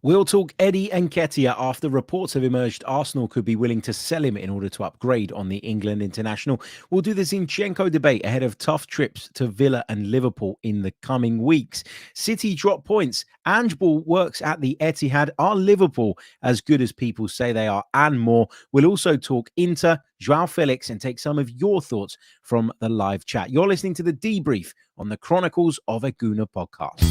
We'll talk Eddie Nketiah after reports have emerged Arsenal could be willing to sell him in order to upgrade on the England international. We'll do the ZINCHENKO debate ahead of tough trips to Villa and Liverpool in the coming weeks. City drop points. Ange Ball works at the Etihad. Are Liverpool as good as people say they are? And more. We'll also talk Inter, Joao Felix, and take some of your thoughts from the live chat. You're listening to The Debrief on the Chronicles of a Gooner podcast.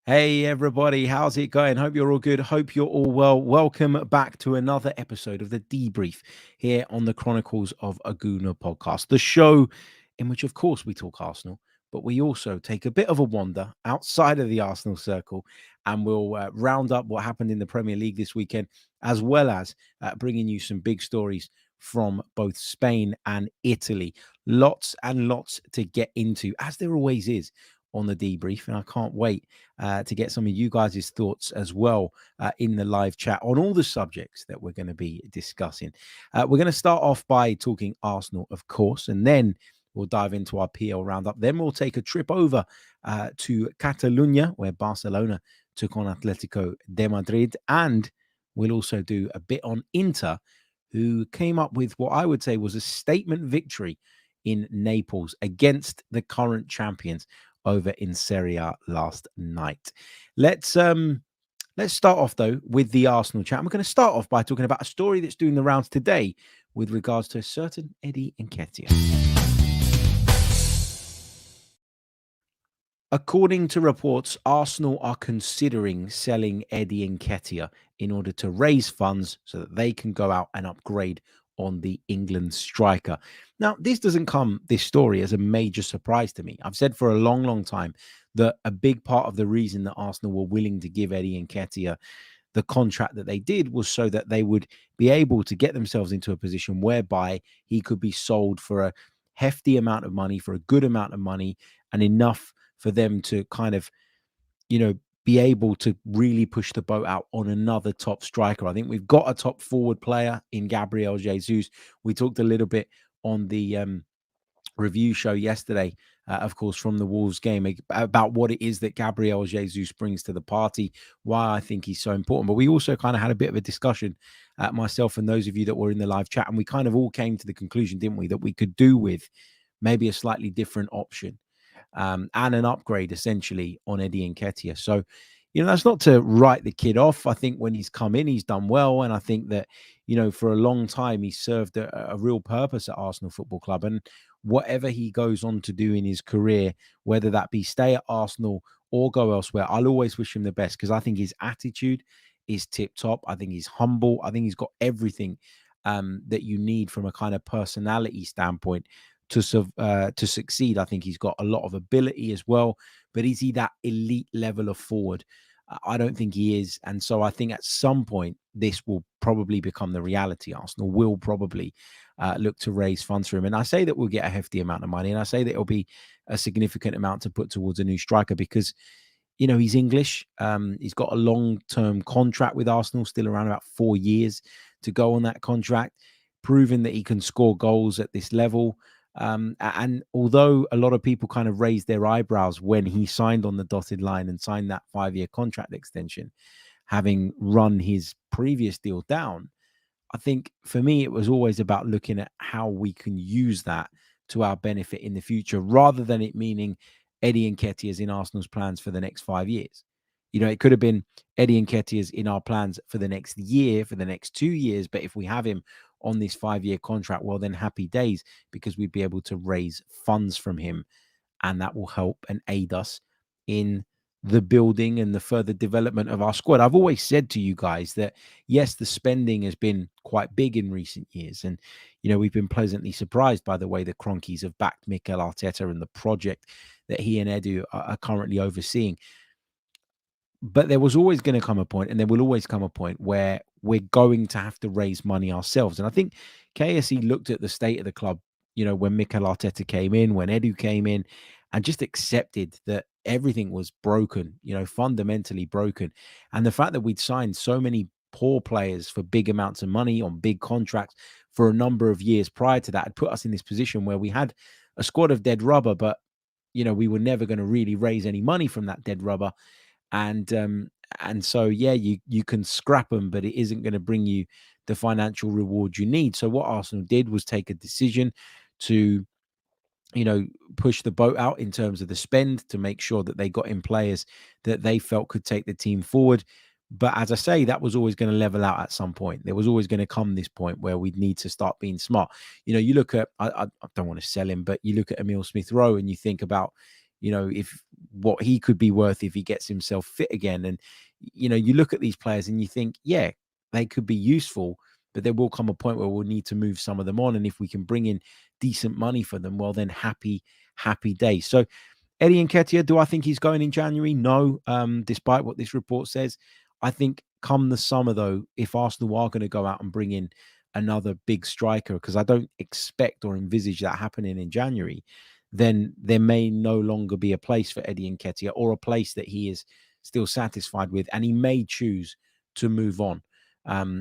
Hey everybody, how's it going? Hope you're all good. Hope you're all well. Welcome back to another episode of The Debrief here on the Chronicles of a Gooner podcast, the show in which, of course, we talk Arsenal, but we also take a bit of a wander outside of the Arsenal circle and we'll round up what happened in the Premier League this weekend, as well as bringing you some big stories from both Spain and Italy. Lots and lots to get into, as there always is on the Debrief, and I can't wait to get some of you guys' thoughts as well in the live chat on all the subjects that we're going to be discussing. We're going to start off by talking Arsenal, of course, and then we'll dive into our PL roundup. Then we'll take a trip over to Catalonia, where Barcelona took on Atletico de Madrid, and we'll also do a bit on Inter, who came up with what I would say was a statement victory in Naples against the current champions over in Serie A last night. Let's start off though with the Arsenal chat. We're going to start off by talking about a story that's doing the rounds today with regards to a certain Eddie Nketiah. According to reports, Arsenal are considering selling Eddie Nketiah in order to raise funds so that they can go out and upgrade on the England striker. Now, this story as a major surprise to me. I've said for a long, long time that a big part of the reason that Arsenal were willing to give Eddie Nketiah the contract that they did was so that they would be able to get themselves into a position whereby he could be sold for a hefty amount of money, for a good amount of money, and enough for them to kind of, be able to really push the boat out on another top striker. I think we've got a top forward player in Gabriel Jesus. We talked a little bit on the review show yesterday, of course, from the Wolves game about what it is that Gabriel Jesus brings to the party, why I think he's so important. But we also kind of had a bit of a discussion, myself and those of you that were in the live chat, and we kind of all came to the conclusion, didn't we, that we could do with maybe a slightly different option. And an upgrade essentially on Eddie Nketiah. So, that's not to write the kid off. I think when he's come in, he's done well. And I think that, for a long time, he served a real purpose at Arsenal Football Club. And whatever he goes on to do in his career, whether that be stay at Arsenal or go elsewhere, I'll always wish him the best because I think his attitude is tip top. I think he's humble. I think he's got everything that you need from a kind of personality standpoint to succeed. I think he's got a lot of ability as well, but is he that elite level of forward? I don't think he is. And so I think at some point this will probably become the reality. Arsenal will probably look to raise funds for him. And I say that we'll get a hefty amount of money, and I say that it'll be a significant amount to put towards a new striker because, he's English. He's got a long-term contract with Arsenal, still around about 4 years to go on that contract, proving that he can score goals at this level. And although a lot of people kind of raised their eyebrows when he signed on the dotted line and signed that 5-year contract extension, having run his previous deal down, I think for me, it was always about looking at how we can use that to our benefit in the future, rather than it meaning Eddie Nketiah is in Arsenal's plans for the next 5 years. It could have been Eddie Nketiah's in our plans for the next year, for the next 2 years. But if we have him on this 5-year contract, well, then happy days, because we'd be able to raise funds from him. And that will help and aid us in the building and the further development of our squad. I've always said to you guys that, yes, the spending has been quite big in recent years. And, we've been pleasantly surprised by the way the Cronkies have backed Mikel Arteta and the project that he and Edu are currently overseeing. But there was always going to come a point, and there will always come a point where we're going to have to raise money ourselves. And I think KSE looked at the state of the club, when Mikel Arteta came in, when Edu came in, and just accepted that everything was broken, fundamentally broken. And the fact that we'd signed so many poor players for big amounts of money on big contracts for a number of years prior to that had put us in this position where we had a squad of dead rubber, but we were never going to really raise any money from that dead rubber. And so, yeah, you can scrap them, but it isn't going to bring you the financial reward you need. So what Arsenal did was take a decision to, push the boat out in terms of the spend to make sure that they got in players that they felt could take the team forward. But as I say, that was always going to level out at some point. There was always going to come this point where we'd need to start being smart. You look at, I don't want to sell him, but you look at Emile Smith Rowe and you think about, if what he could be worth if he gets himself fit again. And, you look at these players and you think, yeah, they could be useful, but there will come a point where we'll need to move some of them on. And if we can bring in decent money for them, well, then happy days. So Eddie Nketiah, do I think he's going in January? No, despite what this report says. I think come the summer, though, if Arsenal are going to go out and bring in another big striker, because I don't expect or envisage that happening in January, then there may no longer be a place for Eddie Nketiah, or a place that he is still satisfied with, and he may choose to move on.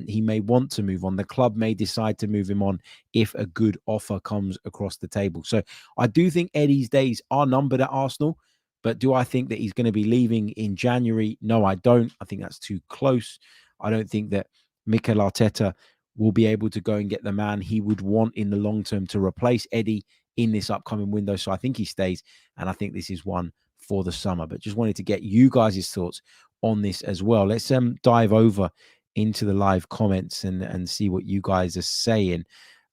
He may want to move on. The club may decide to move him on if a good offer comes across the table. So I do think Eddie's days are numbered at Arsenal. But do I think that he's going to be leaving in January? No, I don't. I think that's too close. I don't think that Mikel Arteta will be able to go and get the man he would want in the long term to replace Eddie in this upcoming window. So I think he stays, and I think this is one for the summer. But just wanted to get you guys' thoughts on this as well. Let's dive over into the live comments and see what you guys are saying.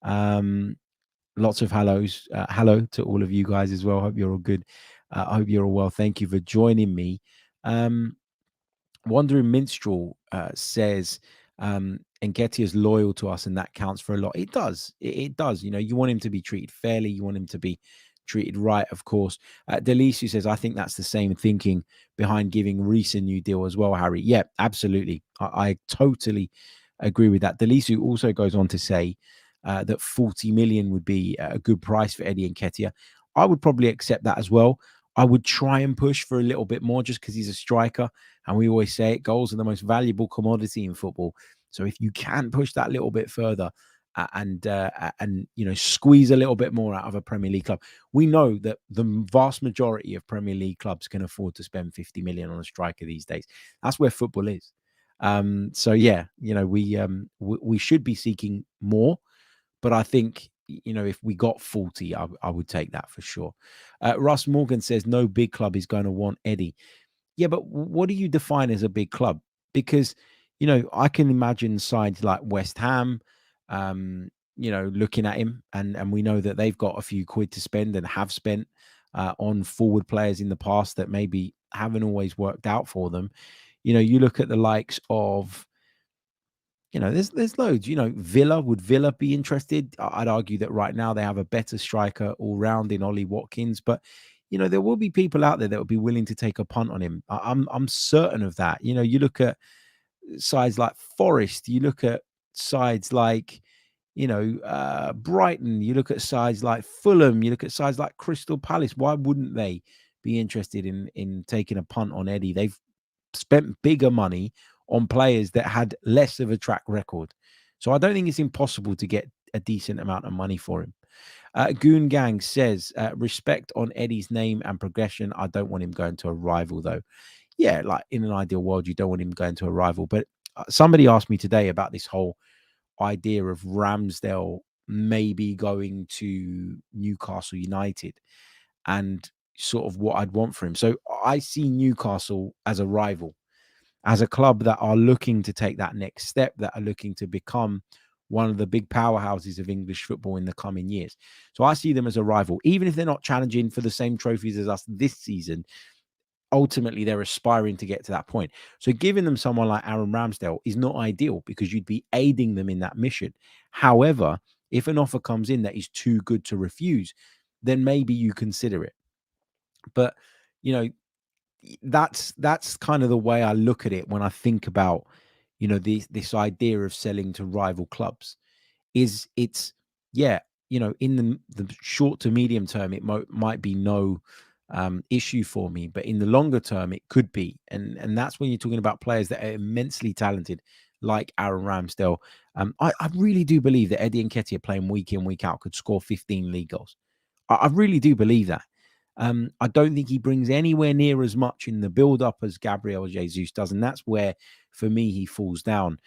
Lots of hellos. Hello to all of you guys as well. Hope you're all good. I hope you're all well. Thank you for joining me. Wandering Minstrel says Nketiah is loyal to us, and that counts for a lot. It does. It does. You want him to be treated fairly. You want him to be treated right, of course. Delisu says, I think that's the same thinking behind giving Reece a new deal as well, Harry. Yeah, absolutely. I totally agree with that. Delisu also goes on to say that 40 million would be a good price for Eddie Nketiah. I would probably accept that as well. I would try and push for a little bit more just because he's a striker. And we always say it, goals are the most valuable commodity in football. So if you can push that little bit further and squeeze a little bit more out of a Premier League club, we know that the vast majority of Premier League clubs can afford to spend 50 million on a striker these days. That's where football is. So yeah, we should be seeking more, but I think, if we got 40, I would take that for sure. Russ Morgan says no big club is going to want Eddie. Yeah, but what do you define as a big club? Because, I can imagine sides like West Ham, looking at him, and we know that they've got a few quid to spend and have spent on forward players in the past that maybe haven't always worked out for them. You look at the likes of, there's loads. Villa, would Villa be interested? I'd argue that right now they have a better striker all round in Ollie Watkins, but there will be people out there that will be willing to take a punt on him. I'm certain of that. You look at sides like Forest, you look at sides like Brighton, you look at sides like Fulham, you look at sides like Crystal Palace. Why wouldn't they be interested in taking a punt on Eddie? They've spent bigger money on players that had less of a track record. So I don't think it's impossible to get a decent amount of money for him. Goon Gang says, respect on Eddie's name and progression. I don't want him going to a rival, though. Yeah, like in an ideal world, you don't want him going to a rival. But somebody asked me today about this whole idea of Ramsdale maybe going to Newcastle United and sort of what I'd want for him. So I see Newcastle as a rival, as a club that are looking to take that next step, that are looking to become one of the big powerhouses of English football in the coming years. So I see them as a rival, even if they're not challenging for the same trophies as us this season. Ultimately, they're aspiring to get to that point. So giving them someone like Aaron Ramsdale is not ideal because you'd be aiding them in that mission. However, if an offer comes in that is too good to refuse, then maybe you consider it. But, that's kind of the way I look at it when I think about, this idea of selling to rival clubs. It's in the short to medium term, it might be no issue for me, but in the longer term, it could be, and that's when you're talking about players that are immensely talented, like Aaron Ramsdale. I really do believe that Eddie Nketiah playing week in, week out could score 15 league goals. I really do believe that. I don't think he brings anywhere near as much in the build-up as Gabriel Jesus does, and that's where, for me, he falls down.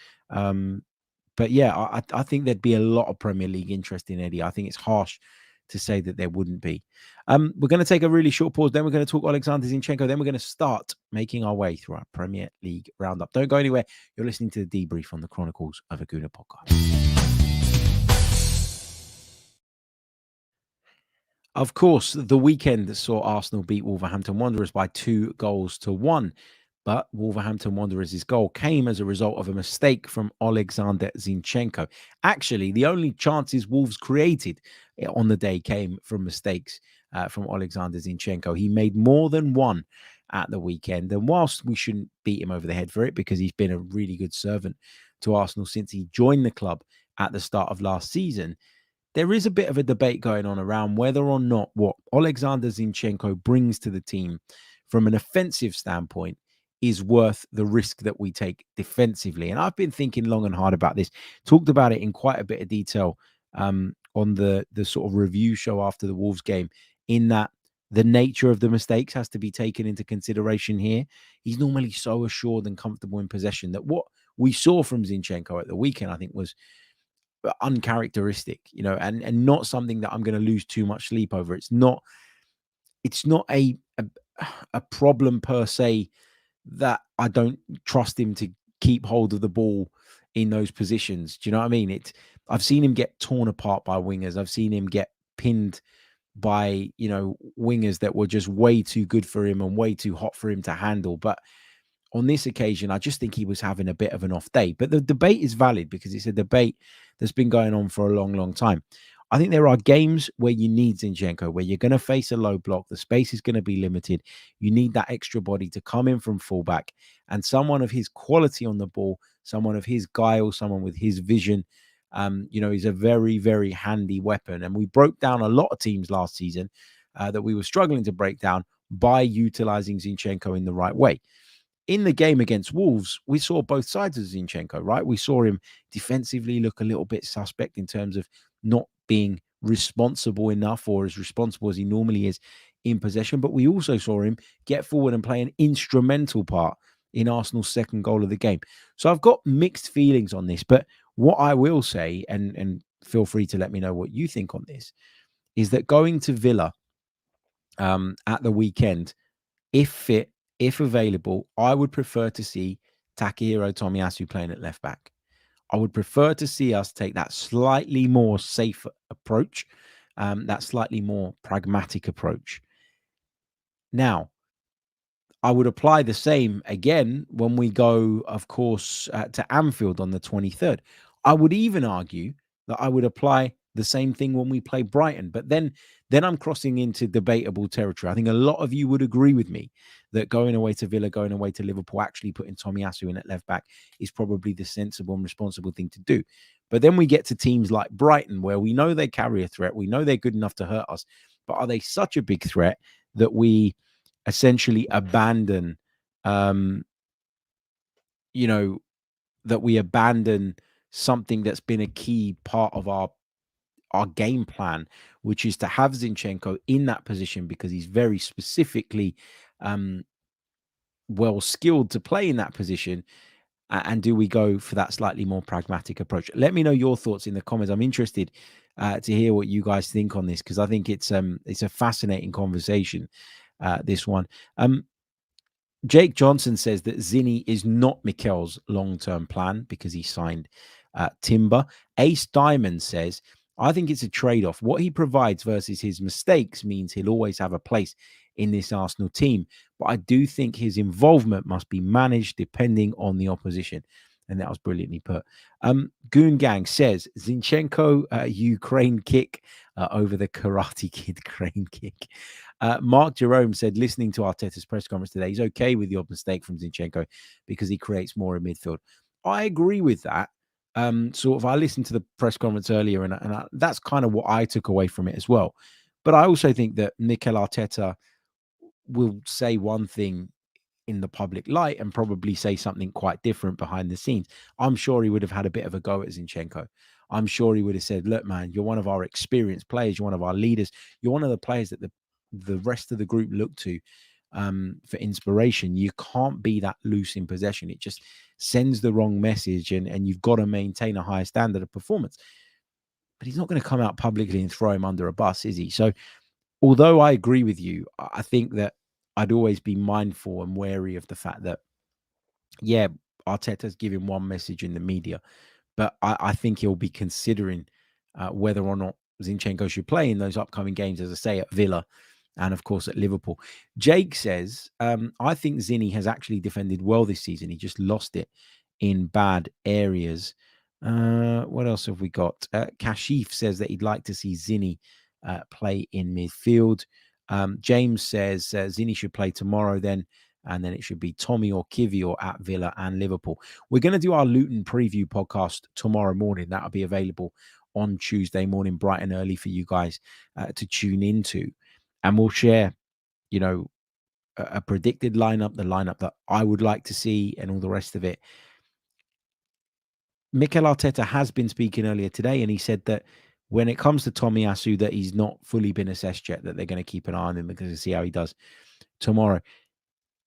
But yeah, I think there'd be a lot of Premier League interest in Eddie. I think it's harsh to say that there wouldn't be. We're going to take a really short pause. Then we're going to talk Alexander Zinchenko. Then we're going to start making our way through our Premier League roundup. Don't go anywhere. You're listening to the Debrief on the Chronicles of a Gooner podcast. Of course, the weekend saw Arsenal beat Wolverhampton Wanderers by 2-1. But Wolverhampton Wanderers' goal came as a result of a mistake from Alexander Zinchenko. Actually, the only chances Wolves created on the day came from mistakes from Alexander Zinchenko. He made more than one at the weekend. And whilst we shouldn't beat him over the head for it, because he's been a really good servant to Arsenal since he joined the club at the start of last season, there is a bit of a debate going on around whether or not what Alexander Zinchenko brings to the team from an offensive standpoint is worth the risk that we take defensively. And I've been thinking long and hard about this, talked about it in quite a bit of detail on the sort of review show after the Wolves game, in that the nature of the mistakes has to be taken into consideration here. He's normally so assured and comfortable in possession that what we saw from Zinchenko at the weekend, I think, was uncharacteristic, and not something that I'm going to lose too much sleep over. It's not a problem per se that I don't trust him to keep hold of the ball in those positions. Do you know what I mean? I've seen him get torn apart by wingers. I've seen him get pinned by, wingers that were just way too good for him and way too hot for him to handle. But on this occasion, I just think he was having a bit of an off day. But the debate is valid because it's a debate that's been going on for a long, long time. I think there are games where you need Zinchenko, where you're going to face a low block. The space is going to be limited. You need that extra body to come in from fullback. And someone of his quality on the ball, someone of his guile, someone with his vision, is a very, very handy weapon. And we broke down a lot of teams last season that we were struggling to break down by utilizing Zinchenko in the right way. In the game against Wolves, we saw both sides of Zinchenko, right? We saw him defensively look a little bit suspect in terms of not being responsible enough, or as responsible as he normally is in possession. But we also saw him get forward and play an instrumental part in Arsenal's second goal of the game. So I've got mixed feelings on this. But what I will say, and feel free to let me know what you think on this, is that going to Villa at the weekend, if fit, if available, I would prefer to see Takahiro Tomiyasu playing at left back. I would prefer to see us take that slightly more safe approach, that slightly more pragmatic approach. Now, I would apply the same again when we go, of course, to Anfield on the 23rd. I would even argue that I would apply the same thing when we play Brighton. But then I'm crossing into debatable territory. I think a lot of you would agree with me that going away to Villa, going away to Liverpool, actually putting Tomiyasu in at left back is probably the sensible and responsible thing to do. But then we get to teams like Brighton, where we know they carry a threat. We know they're good enough to hurt us. But are they such a big threat that we essentially abandon, something that's been a key part of our game plan, which is to have Zinchenko in that position because he's very specifically well skilled to play in that position? And do we go for that slightly more pragmatic approach? Let me know your thoughts in the comments. I'm interested to hear what you guys think on this, because I think it's a fascinating conversation, this one. Jake Johnson says that Zinny is not Mikel's long-term plan because he signed Timber. Ace Diamond says, I think it's a trade-off. What he provides versus his mistakes means he'll always have a place in this Arsenal team. But I do think his involvement must be managed depending on the opposition. And that was brilliantly put. Goon Gang says, Zinchenko Ukraine kick over the Karate Kid crane kick. Mark Jerome said, listening to Arteta's press conference today, he's okay with the odd mistake from Zinchenko because he creates more in midfield. I agree with that. I listened to the press conference earlier, and that's kind of what I took away from it as well. But I also think that Mikel Arteta will say one thing in the public light and probably say something quite different behind the scenes. I'm sure he would have had a bit of a go at Zinchenko. I'm sure he would have said, look, man, you're one of our experienced players. You're one of our leaders. You're one of the players that the the rest of the group look to for inspiration. You can't be that loose in possession. It just sends the wrong message, and you've got to maintain a higher standard of performance. But he's not going to come out publicly and throw him under a bus, is he? So although I agree with you, I think that I'd always be mindful and wary of the fact that, yeah, Arteta's giving one message in the media, but I think he'll be considering whether or not Zinchenko should play in those upcoming games, as I say, at Villa and, of course, at Liverpool. Jake says, I think Zinny has actually defended well this season. He just lost it in bad areas. What else have we got? Kashif says that he'd like to see Zinny play in midfield. James says Zinny should play tomorrow then, and then it should be Tommy or Kivior at Villa and Liverpool. We're going to do our Luton preview podcast tomorrow morning. That'll be available on Tuesday morning, bright and early, for you guys to tune into. And we'll share, a predicted lineup, the lineup that I would like to see, and all the rest of it. Mikel Arteta has been speaking earlier today, and he said that when it comes to Tomiyasu, that he's not fully been assessed yet, that they're going to keep an eye on him because to see how he does tomorrow.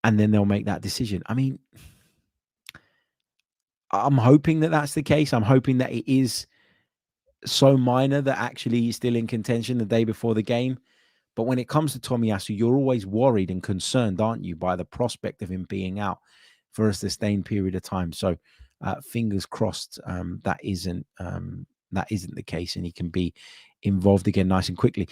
And then they'll make that decision. I mean, I'm hoping that that's the case. I'm hoping that it is so minor that actually he's still in contention the day before the game. But when it comes to Tomiyasu, you're always worried and concerned, aren't you, by the prospect of him being out for a sustained period of time. So fingers crossed that isn't the case, and he can be involved again nice and quickly.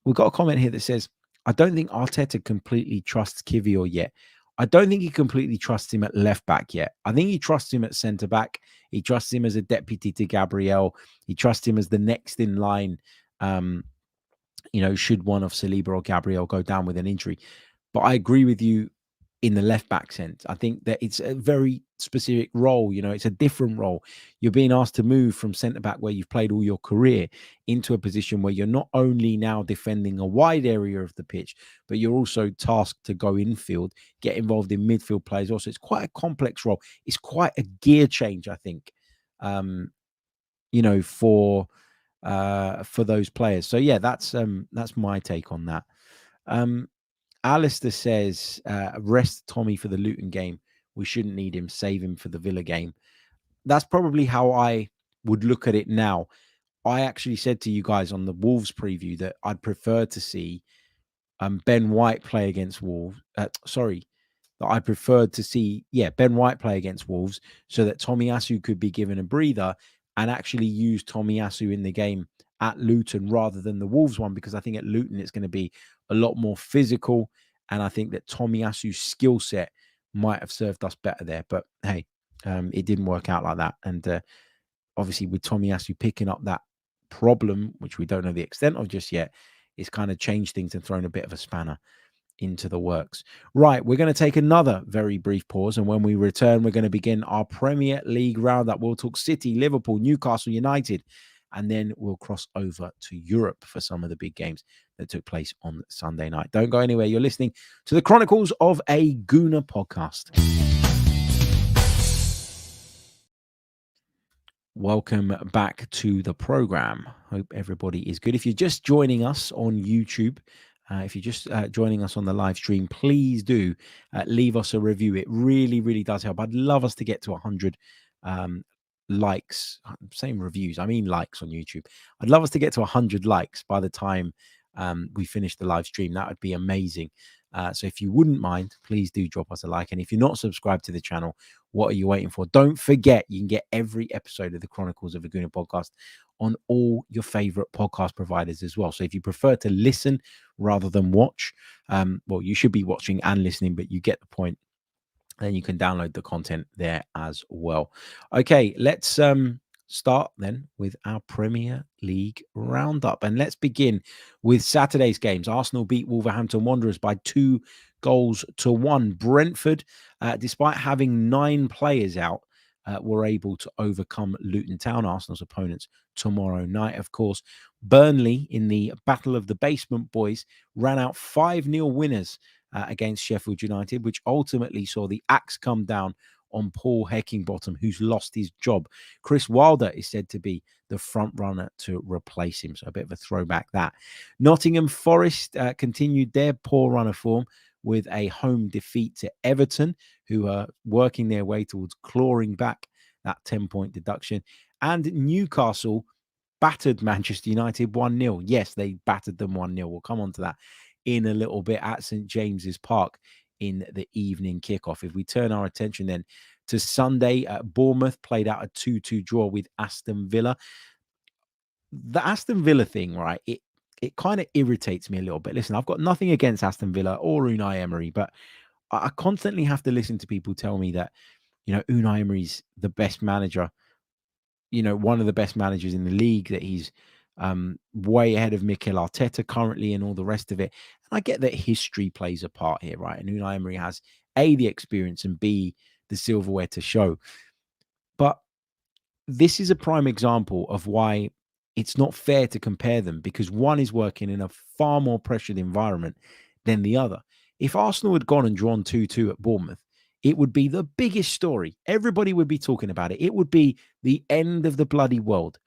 We've got a comment here that says, I don't think Arteta completely trusts Kivior yet. I don't think he completely trusts him at left back yet. I think he trusts him at centre back. He trusts him as a deputy to Gabriel. He trusts him as the next in line, should one of Saliba or Gabriel go down with an injury. But I agree with you in the left back sense. I think that it's a very specific role. It's a different role. You're being asked to move from centre back, where you've played all your career, into a position where you're not only now defending a wide area of the pitch, but you're also tasked to go infield, get involved in midfield plays also. It's quite a complex role. It's quite a gear change, I think, for those players. So yeah, that's my take on that. Alistair says, rest Tommy for the Luton game. We shouldn't need him. Save him for the Villa game. That's probably how I would look at it now. I actually said to you guys on the Wolves preview that I'd prefer to see Ben White play against Wolves. That I preferred to see, Ben White play against Wolves, so that Tomiyasu could be given a breather and actually use Tomiyasu in the game at Luton rather than the Wolves one, because I think at Luton it's going to be a lot more physical, and I think that Tomiyasu's skill set might have served us better there. But hey, it didn't work out like that. And obviously with Tomiyasu picking up that problem, which we don't know the extent of just yet, it's kind of changed things and thrown a bit of a spanner into the works. Right, we're going to take another very brief pause, and when we return, we're going to begin our Premier League roundup. We'll talk City, Liverpool, Newcastle United, and then we'll cross over to Europe for some of the big games that took place on Sunday night. Don't go anywhere. You're listening to the Chronicles of a Gooner podcast. Welcome back to the program. Hope everybody is good. If you're just joining us on YouTube, if you're just joining us on the live stream, please do leave us a review. It really, really does help. I'd love us to get to 100 likes. Same reviews. I mean likes on YouTube. I'd love us to get to 100 likes by the time we finish the live stream. That would be amazing. So if you wouldn't mind, please do drop us a like. And if you're not subscribed to the channel, what are you waiting for? Don't forget, you can get every episode of the Chronicles of a Gooner podcast on all your favorite podcast providers as well. So if you prefer to listen rather than watch, well, you should be watching and listening, but you get the point. Then you can download the content there as well. Okay, let's start then with our Premier League roundup. And let's begin with Saturday's games. Arsenal beat Wolverhampton Wanderers by 2-1. Brentford, despite having 9 players out, were able to overcome Luton Town, Arsenal's opponents, tomorrow night, of course. Burnley, in the Battle of the Basement Boys, ran out 5-0 winners against Sheffield United, which ultimately saw the axe come down on Paul Heckingbottom, who's lost his job. Chris Wilder is said to be the front runner to replace him. So a bit of a throwback that. Nottingham Forest continued their poor run of form with a home defeat to Everton, who are working their way towards clawing back that 10-point deduction. And Newcastle battered Manchester United 1-0. Yes, they battered them 1-0. We'll come on to that in a little bit at St. James's Park in the evening kickoff. If we turn our attention then to Sunday, Bournemouth played out a 2-2 draw with Aston Villa. The Aston Villa thing, right? It kind of irritates me a little bit. Listen, I've got nothing against Aston Villa or Unai Emery, but I constantly have to listen to people tell me that, Unai Emery's the best manager, one of the best managers in the league, that he's way ahead of Mikel Arteta currently and all the rest of it. And I get that history plays a part here, right? And Unai Emery has A, the experience, and B, the silverware to show. But this is a prime example of why it's not fair to compare them, because one is working in a far more pressured environment than the other. If Arsenal had gone and drawn 2-2 at Bournemouth, it would be the biggest story. Everybody would be talking about it. It would be the end of the bloody world.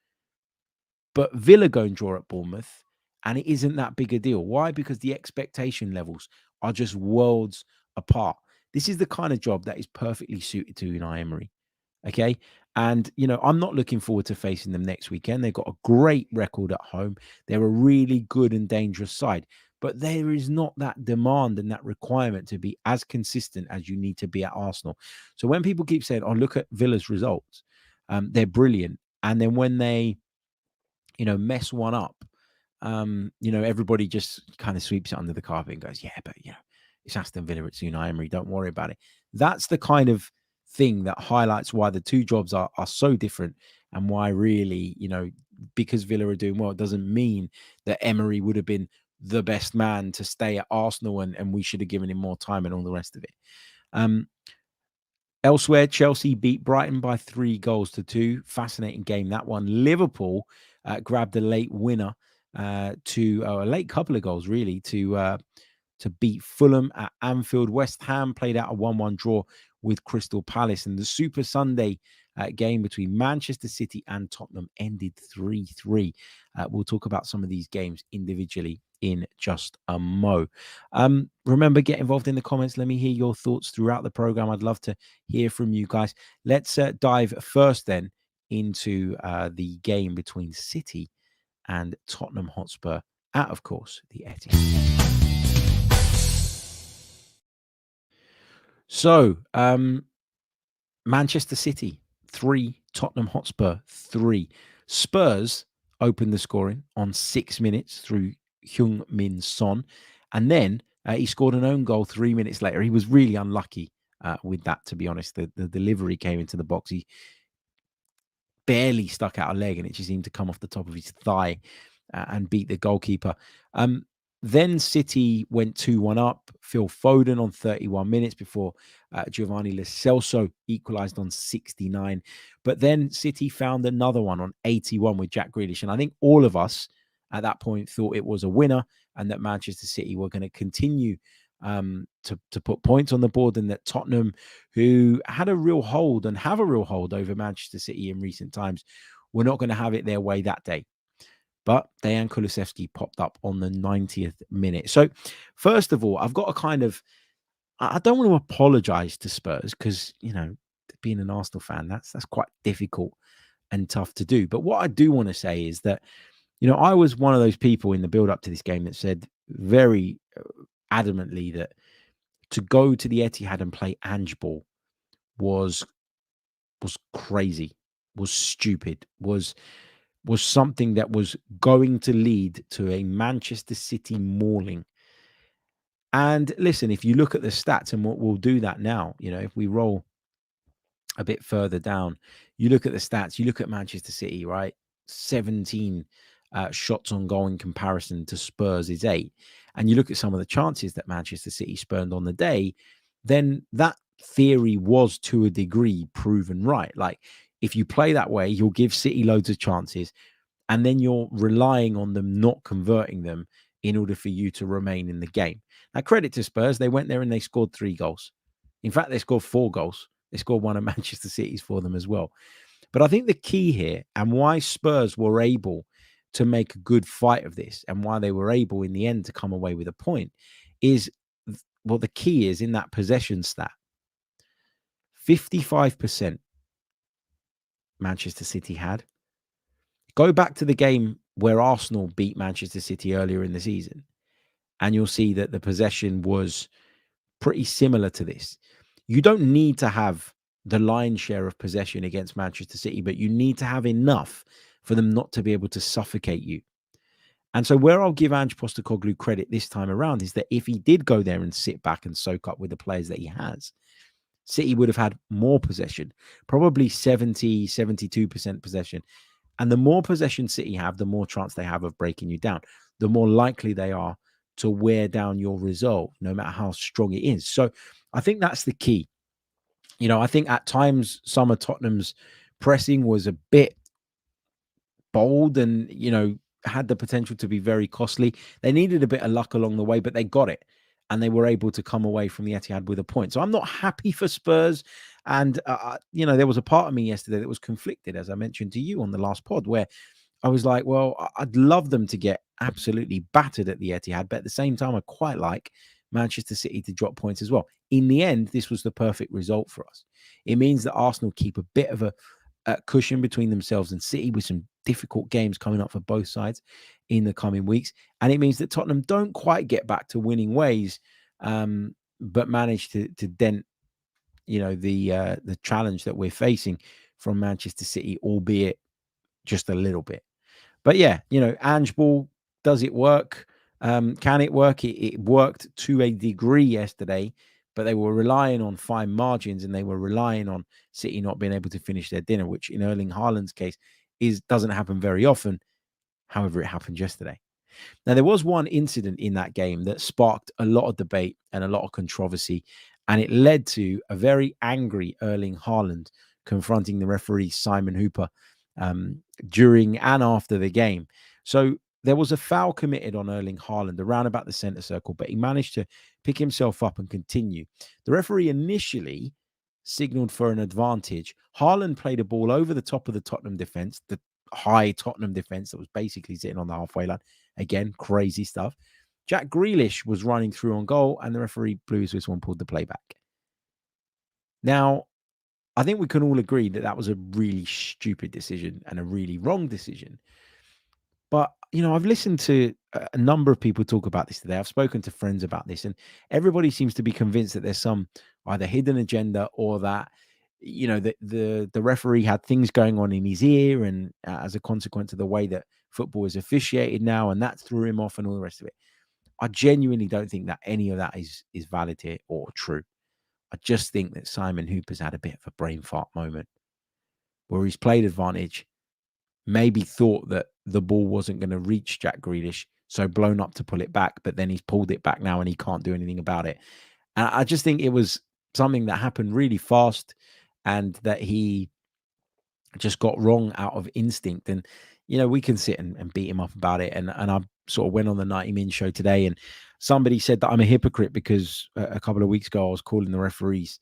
But Villa go and draw at Bournemouth, and it isn't that big a deal. Why? Because the expectation levels are just worlds apart. This is the kind of job that is perfectly suited to Unai Emery. Okay. And, I'm not looking forward to facing them next weekend. They've got a great record at home. They're a really good and dangerous side. But there is not that demand and that requirement to be as consistent as you need to be at Arsenal. So when people keep saying, oh, look at Villa's results, they're brilliant. And then when they, mess one up, everybody just kind of sweeps it under the carpet and goes, yeah, but, it's Aston Villa, it's Unai Emery, don't worry about it. That's the kind of thing that highlights why the two jobs are so different, and why really, because Villa are doing well, it doesn't mean that Emery would have been the best man to stay at Arsenal and we should have given him more time and all the rest of it. Elsewhere, Chelsea beat Brighton by 3-2. Fascinating game, that one. Liverpool grabbed a late winner a late couple of goals, really, to beat Fulham at Anfield. West Ham played out a 1-1 draw with Crystal Palace. And the Super Sunday game between Manchester City and Tottenham ended 3-3. We'll talk about some of these games individually in just a mo. Remember, get involved in the comments. Let me hear your thoughts throughout the program. I'd love to hear from you guys. Let's dive first then into the game between City and Tottenham Hotspur at, of course, the Etihad. So, Manchester City 3, Tottenham Hotspur 3. Spurs opened the scoring on 6 minutes through Heung-min Son, and then he scored an own goal 3 minutes later. He was really unlucky with that, to be honest. The delivery came into the box. He barely stuck out a leg, and it just seemed to come off the top of his thigh and beat the goalkeeper. Then City went 2-1 up. Phil Foden on 31 minutes before Giovanni Lo Celso equalised on 69. But then City found another one on 81 with Jack Grealish. And I think all of us at that point thought it was a winner, and that Manchester City were going to continue to put points on the board, and that Tottenham, who had a real hold and have a real hold over Manchester City in recent times, were not going to have it their way that day. But Dejan Kulusevski popped up on the 90th minute. So, first of all, I've got I don't want to apologize to Spurs, because, being an Arsenal fan, that's quite difficult and tough to do. But what I do want to say is that, I was one of those people in the build up to this game that said very adamantly that to go to the Etihad and play Ange ball was crazy, was stupid, was something that was going to lead to a Manchester City mauling. And listen, if you look at the stats, and we'll do that now, if we roll a bit further down, you look at the stats, you look at Manchester City, right? 17 shots on goal in comparison to Spurs is 8. And you look at some of the chances that Manchester City spurned on the day, then that theory was to a degree proven right. Like, if you play that way, you'll give City loads of chances, and then you're relying on them not converting them in order for you to remain in the game. Now, credit to Spurs, they went there and they scored 3 goals. In fact, they scored 4 goals. They scored one of Manchester City's for them as well. But I think the key here, and why Spurs were able to make a good fight of this, and why they were able in the end to come away with a point, is, well, the key is in that possession stat. 55% Manchester City had. Go back to the game where Arsenal beat Manchester City earlier in the season, and you'll see that the possession was pretty similar to this. You don't need to have the lion's share of possession against Manchester City, but you need to have enough for them not to be able to suffocate you. And so where I'll give Ange Postecoglou credit this time around is that if he did go there and sit back and soak up with the players that he has, City would have had more possession, probably 70, 72% possession. And the more possession City have, the more chance they have of breaking you down, the more likely they are to wear down your resolve, no matter how strong it is. So I think that's the key. I think at times some of Tottenham's pressing was a bit bold and, had the potential to be very costly. They needed a bit of luck along the way, but they got it. And they were able to come away from the Etihad with a point. So I'm not happy for Spurs. And, there was a part of me yesterday that was conflicted, as I mentioned to you on the last pod, where I was like, well, I'd love them to get absolutely battered at the Etihad, but at the same time, I quite like Manchester City to drop points as well. In the end, this was the perfect result for us. It means that Arsenal keep a bit of a cushion between themselves and City with some difficult games coming up for both sides in the coming weeks. And it means that Tottenham don't quite get back to winning ways, but manage to dent, the challenge that we're facing from Manchester City, albeit just a little bit. But yeah, Ange Ball, does it work? Can it work? It worked to a degree yesterday, but they were relying on fine margins and they were relying on City not being able to finish their dinner, which in Erling Haaland's case doesn't happen very often. However, it happened yesterday. Now, there was one incident in that game that sparked a lot of debate and a lot of controversy, and it led to a very angry Erling Haaland confronting the referee, Simon Hooper, during and after the game. So there was a foul committed on Erling Haaland around about the centre circle, but he managed to pick himself up and continue. The referee initially signalled for an advantage. Haaland played a ball over the top of the Tottenham defence, the high Tottenham defence that was basically sitting on the halfway line. Again, crazy stuff. Jack Grealish was running through on goal, and the referee blew his whistle and pulled the play back. Now, I think we can all agree that that was a really stupid decision and a really wrong decision. But, I've listened to a number of people talk about this today. I've spoken to friends about this, and everybody seems to be convinced that there's some either hidden agenda or that, the referee had things going on in his ear, and as a consequence of the way that football is officiated now, and that threw him off and all the rest of it. I genuinely don't think that any of that is valid here or true. I just think that Simon Hooper's had a bit of a brain fart moment where he's played advantage, maybe thought that the ball wasn't going to reach Jack Grealish, so blown up to pull it back, but then he's pulled it back now and he can't do anything about it. And I just think it was something that happened really fast and that he just got wrong out of instinct. And, we can sit and beat him up about it. And I sort of went on the 90 Min show today, and somebody said that I'm a hypocrite because a couple of weeks ago I was calling the referees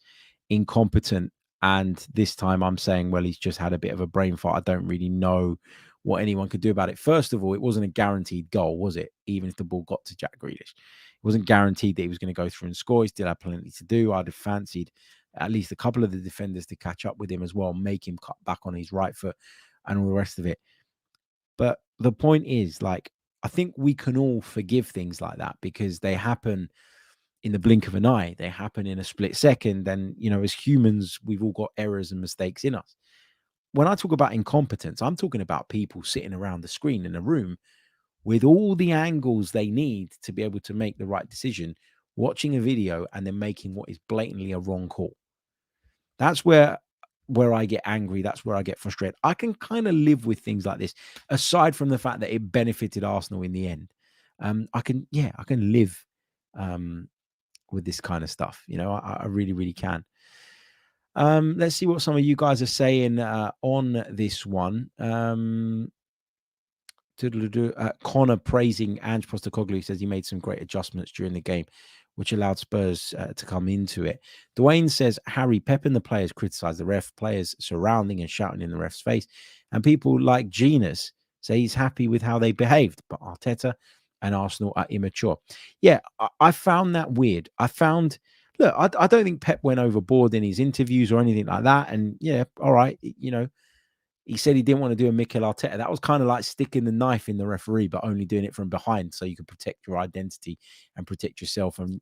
incompetent. And this time I'm saying, well, he's just had a bit of a brain fart. I don't really know what anyone could do about it. First of all, it wasn't a guaranteed goal, was it? Even if the ball got to Jack Grealish, it wasn't guaranteed that he was going to go through and score. He still had plenty to do. I'd have fancied at least a couple of the defenders to catch up with him as well, make him cut back on his right foot and all the rest of it. But the point is, I think we can all forgive things like that because they happen in the blink of an eye. They happen in a split second. And, as humans, we've all got errors and mistakes in us. When I talk about incompetence, I'm talking about people sitting around the screen in a room with all the angles they need to be able to make the right decision, watching a video and then making what is blatantly a wrong call. That's where I get angry. That's where I get frustrated. I can kind of live with things like this, aside from the fact that it benefited Arsenal in the end. I can live with this kind of stuff. I really, really can. Let's see what some of you guys are saying on this one. Connor praising Ange Postecoglou says he made some great adjustments during the game which allowed Spurs to come into it. Dwayne says, Harry, Pep and the players criticise the ref, players surrounding and shouting in the ref's face, and people like Genus say he's happy with how they behaved, but Arteta and Arsenal are immature. Yeah, I found that weird. Look, I don't think Pep went overboard in his interviews or anything like that. And yeah, all right, he said he didn't want to do a Mikel Arteta. That was kind of like sticking the knife in the referee, but only doing it from behind so you could protect your identity and protect yourself and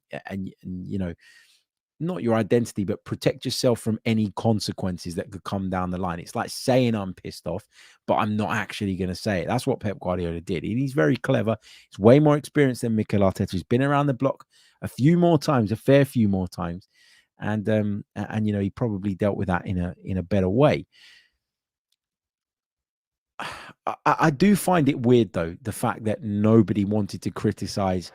not your identity, but protect yourself from any consequences that could come down the line. It's like saying I'm pissed off, but I'm not actually going to say it. That's what Pep Guardiola did. And he's very clever. He's way more experienced than Mikel Arteta. He's been around the block a fair few more times. And he probably dealt with that in a better way. I do find it weird, though, the fact that nobody wanted to criticize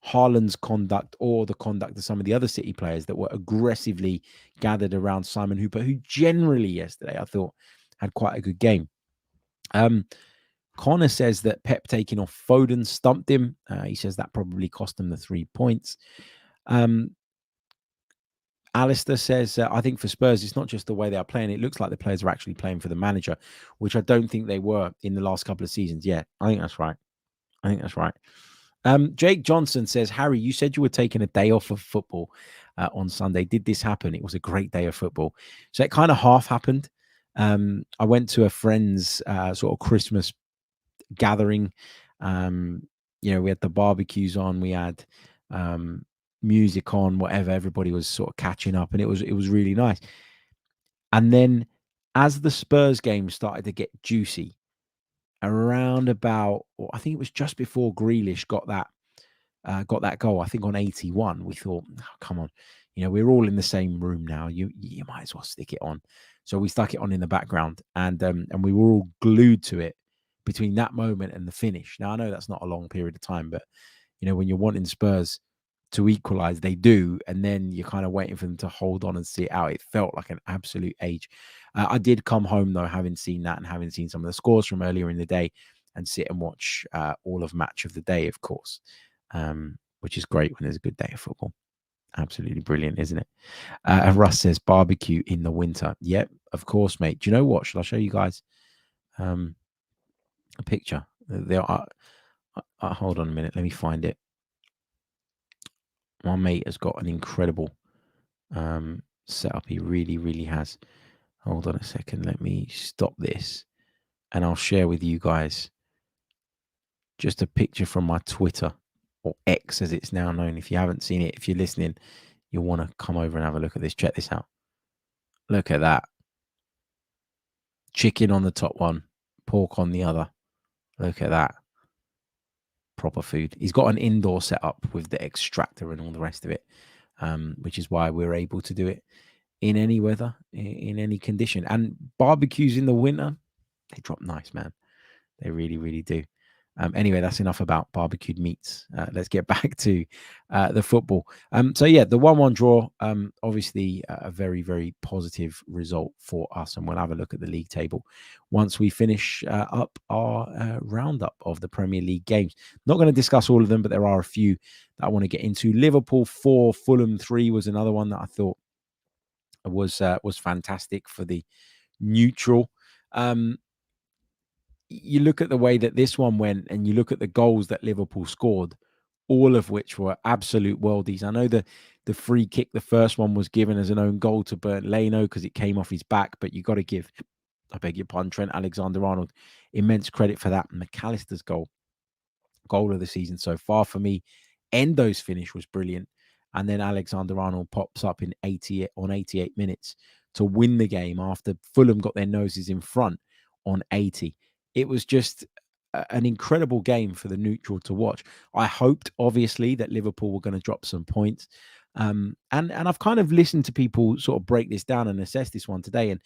Haaland's conduct or the conduct of some of the other City players that were aggressively gathered around Simon Hooper, who generally yesterday I thought had quite a good game. Connor says that Pep taking off Foden stumped him. He says that probably cost him the 3 points. Alistair says, I think for Spurs, it's not just the way they are playing. It looks like the players are actually playing for the manager, which I don't think they were in the last couple of seasons. Yeah, I think that's right. Jake Johnson says, Harry, you said you were taking a day off of football on Sunday. Did this happen? It was a great day of football. So it kind of half happened. I went to a friend's sort of Christmas gathering. We had the barbecues on. We had music on, whatever. Everybody was sort of catching up, and it was really nice. And then as the Spurs game started to get juicy, around about, I think it was just before Grealish got that goal, I think on 81, we thought, oh, come on, we're all in the same room now. You might as well stick it on. So we stuck it on in the background, and we were all glued to it between that moment and the finish. Now I know that's not a long period of time, but when you're wanting Spurs to equalize, they do, and then you're kind of waiting for them to hold on and see it out. It felt like an absolute age. I did come home though, having seen that and having seen some of the scores from earlier in the day, and sit and watch all of Match of the Day, of course, which is great when there's a good day of football. Absolutely brilliant, isn't it? Russ says barbecue in the winter. Yep, of course, mate. Do you know what? Shall I show you guys a picture? There are. Hold on a minute. Let me find it. My mate has got an incredible setup. He really, really has. Hold on a second. Let me stop this, and I'll share with you guys just a picture from my Twitter, or X as it's now known. If you haven't seen it, if you're listening, you'll want to come over and have a look at this. Check this out. Look at that. Chicken on the top one, pork on the other. Look at that. Proper food. He's got an indoor setup with the extractor and all the rest of it, which is why we're able to do it in any weather, in any condition. And barbecues in the winter, they drop nice, man. They really, really do. Anyway, that's enough about barbecued meats. Let's get back to the football. So yeah, the 1-1 draw, obviously a very, very positive result for us. And we'll have a look at the league table once we finish up our roundup of the Premier League games. Not going to discuss all of them, but there are a few that I want to get into. Liverpool 4, Fulham 3 was another one that I thought was fantastic for the neutral. You look at the way that this one went, and you look at the goals that Liverpool scored, all of which were absolute worldies. I know the free kick, the first one, was given as an own goal to Bernd Leno because it came off his back, but you got to give, I beg your pardon, Trent Alexander-Arnold immense credit for that. And McAllister's goal of the season so far for me. Endo's finish was brilliant. And then Alexander-Arnold pops up on 88 minutes to win the game after Fulham got their noses in front on 80. It was just an incredible game for the neutral to watch. I hoped, obviously, that Liverpool were going to drop some points. And I've kind of listened to people sort of break this down and assess this one today. And,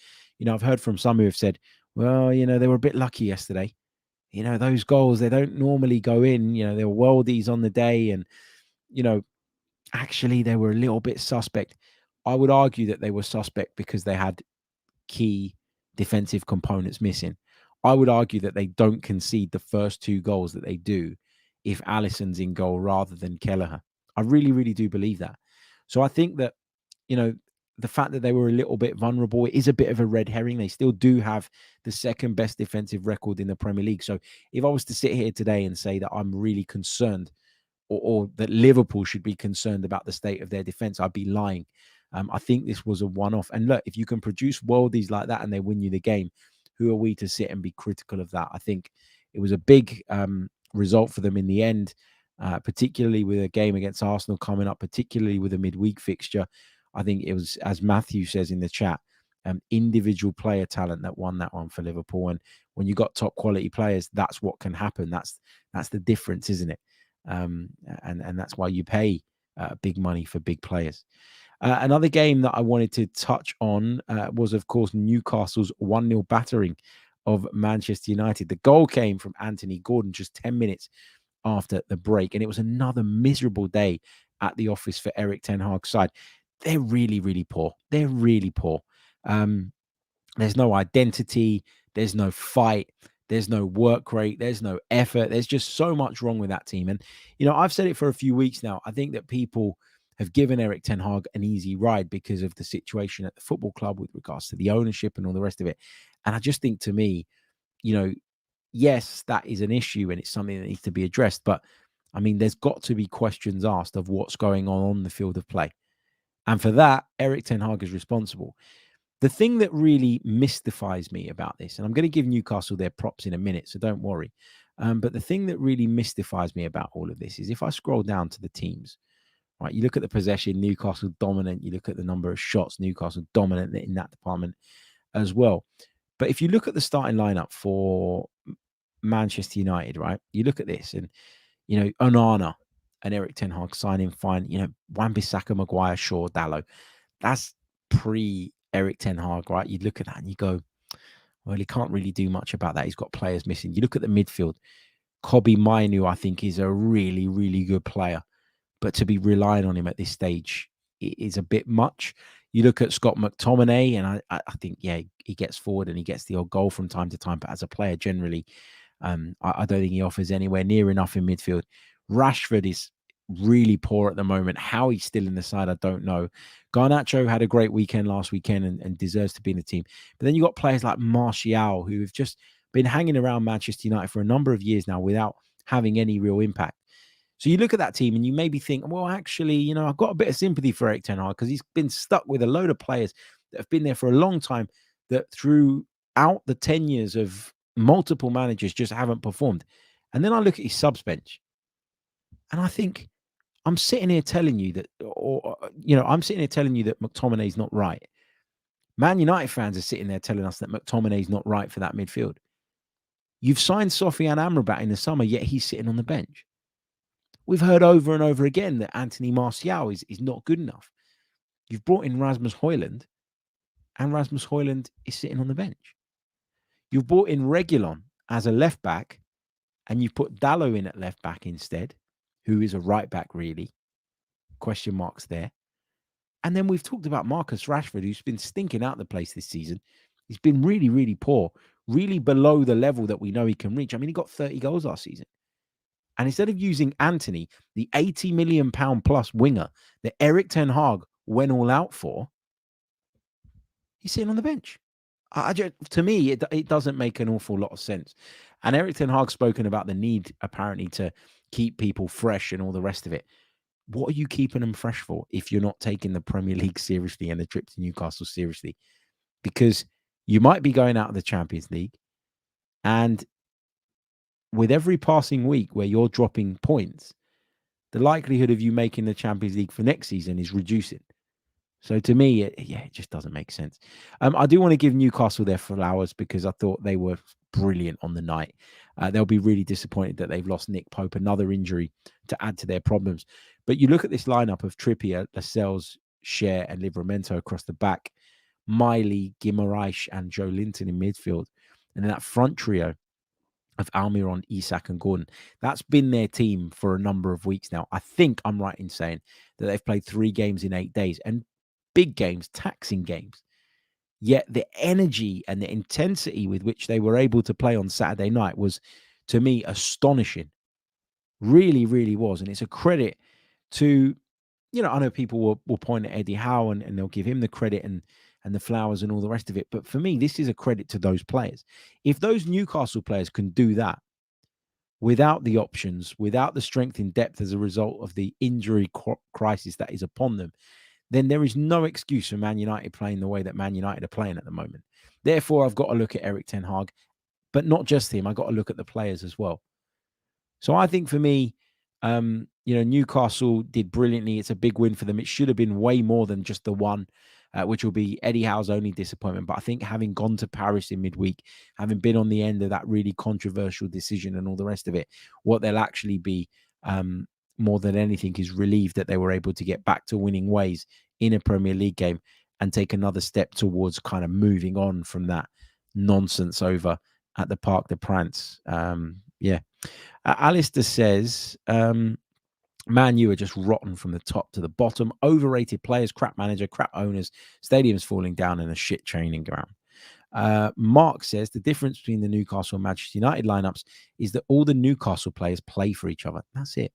I've heard from some who have said, well, they were a bit lucky yesterday. Those goals, they don't normally go in. There were worldies on the day. And, actually, they were a little bit suspect. I would argue that they were suspect because they had key defensive components missing. I would argue that they don't concede the first 2 goals that they do if Alisson's in goal rather than Kelleher. I really, really do believe that. So I think that, you know, the fact that they were a little bit vulnerable is a bit of a red herring. They still do have the second best defensive record in the Premier League. So if I was to sit here today and say that I'm really concerned, or that Liverpool should be concerned about the state of their defense, I'd be lying. I think this was a one-off. And look, if you can produce worldies like that and they win you the game, who are we to sit and be critical of that? I think it was a big result for them in the end, particularly with a game against Arsenal coming up, particularly with a midweek fixture. I think it was, as Matthew says in the chat, individual player talent that won that one for Liverpool. And when you got top quality players, that's what can happen. That's the difference, isn't it? And that's why you pay big money for big players. Another game that I wanted to touch on was, of course, Newcastle's 1-0 battering of Manchester United. The goal came from Anthony Gordon just 10 minutes after the break, and it was another miserable day at the office for Eric Ten Hag's side. They're really, really poor. They're really poor. There's no identity. There's no fight. There's no work rate. There's no effort. There's just so much wrong with that team. And, you know, I've said it for a few weeks now. I think that people have given Eric Ten Hag an easy ride because of the situation at the football club with regards to the ownership and all the rest of it. And I just think, to me, you know, yes, that is an issue and it's something that needs to be addressed. But, I mean, there's got to be questions asked of what's going on the field of play. And for that, Eric Ten Hag is responsible. The thing that really mystifies me about this, and I'm going to give Newcastle their props in a minute, so don't worry. But the thing that really mystifies me about all of this is if I scroll down to the teams, right, you look at the possession, Newcastle dominant. You look at the number of shots, Newcastle dominant in that department as well. But if you look at the starting lineup for Manchester United, right, you look at this and, you know, Onana and Eric Ten Hag signing fine, you know, Wan-Bissaka, Maguire, Shaw, Dalot. That's pre-Eric Ten Hag, right? You look at that and you go, well, he can't really do much about that. He's got players missing. You look at the midfield. Kobbie Mainoo, I think, is a really, really good player. But to be relying on him at this stage is a bit much. You look at Scott McTominay, and I think, yeah, he gets forward and he gets the odd goal from time to time. But as a player, generally, I don't think he offers anywhere near enough in midfield. Rashford is really poor at the moment. How he's still in the side, I don't know. Garnacho had a great weekend last weekend and deserves to be in the team. But then you got players like Martial, who have just been hanging around Manchester United for a number of years now without having any real impact. So you look at that team and you maybe think, well, actually, you know, I've got a bit of sympathy for Eric Ten Hag because he's been stuck with a load of players that have been there for a long time that throughout the tenures of multiple managers just haven't performed. And then I look at his subs bench and I think, I'm sitting here telling you that, I'm sitting here telling you that McTominay's not right. Man United fans are sitting there telling us that McTominay's not right for that midfield. You've signed Sofiane Amrabat in the summer, yet he's sitting on the bench. We've heard over and over again that Anthony Martial is not good enough. You've brought in Rasmus Højlund, and Rasmus Højlund is sitting on the bench. You've brought in Reguilon as a left back, and you put Dalot in at left back instead, who is a right back, really. Question marks there. And then we've talked about Marcus Rashford, who's been stinking out the place this season. He's been really, really poor, really below the level that we know he can reach. I mean, he got 30 goals last season. And instead of using Anthony, the £80 million plus winger that Eric Ten Hag went all out for, he's sitting on the bench. To me, it doesn't make an awful lot of sense. And Eric Ten Hag's spoken about the need, apparently, to keep people fresh and all the rest of it. What are you keeping them fresh for if you're not taking the Premier League seriously and the trip to Newcastle seriously? Because you might be going out of the Champions League, and with every passing week where you're dropping points, the likelihood of you making the Champions League for next season is reducing. So to me, it just doesn't make sense. I do want to give Newcastle their flowers because I thought they were brilliant on the night. They'll be really disappointed that they've lost Nick Pope, another injury to add to their problems. But you look at this lineup of Trippier, Lascelles, Cher, and Livramento across the back, Miley, Guimaraes, and Joe Linton in midfield. And then that front trio of Almiron, Isak, and Gordon. That's been their team for a number of weeks now. I think I'm right in saying that they've played 3 games in 8 days, and big games, taxing games. Yet the energy and the intensity with which they were able to play on Saturday night was, to me, astonishing. Really, really was. And it's a credit to, I know people will point at Eddie Howe and they'll give him the credit and the flowers and all the rest of it. But for me, this is a credit to those players. If those Newcastle players can do that without the options, without the strength in depth as a result of the injury crisis that is upon them, then there is no excuse for Man United playing the way that Man United are playing at the moment. Therefore, I've got to look at Erik ten Hag, but not just him. I've got to look at the players as well. So I think for me, Newcastle did brilliantly. It's a big win for them. It should have been way more than just the one, which will be Eddie Howe's only disappointment. But I think having gone to Paris in midweek, having been on the end of that really controversial decision and all the rest of it, what they'll actually be more than anything is relieved that they were able to get back to winning ways in a Premier League game and take another step towards kind of moving on from that nonsense over at the Parc des Princes. Alistair says, Man U are just rotten from the top to the bottom. Overrated players, crap manager, crap owners, stadiums falling down, and a shit training ground. Mark says the difference between the Newcastle and Manchester United lineups is that all the Newcastle players play for each other. That's it.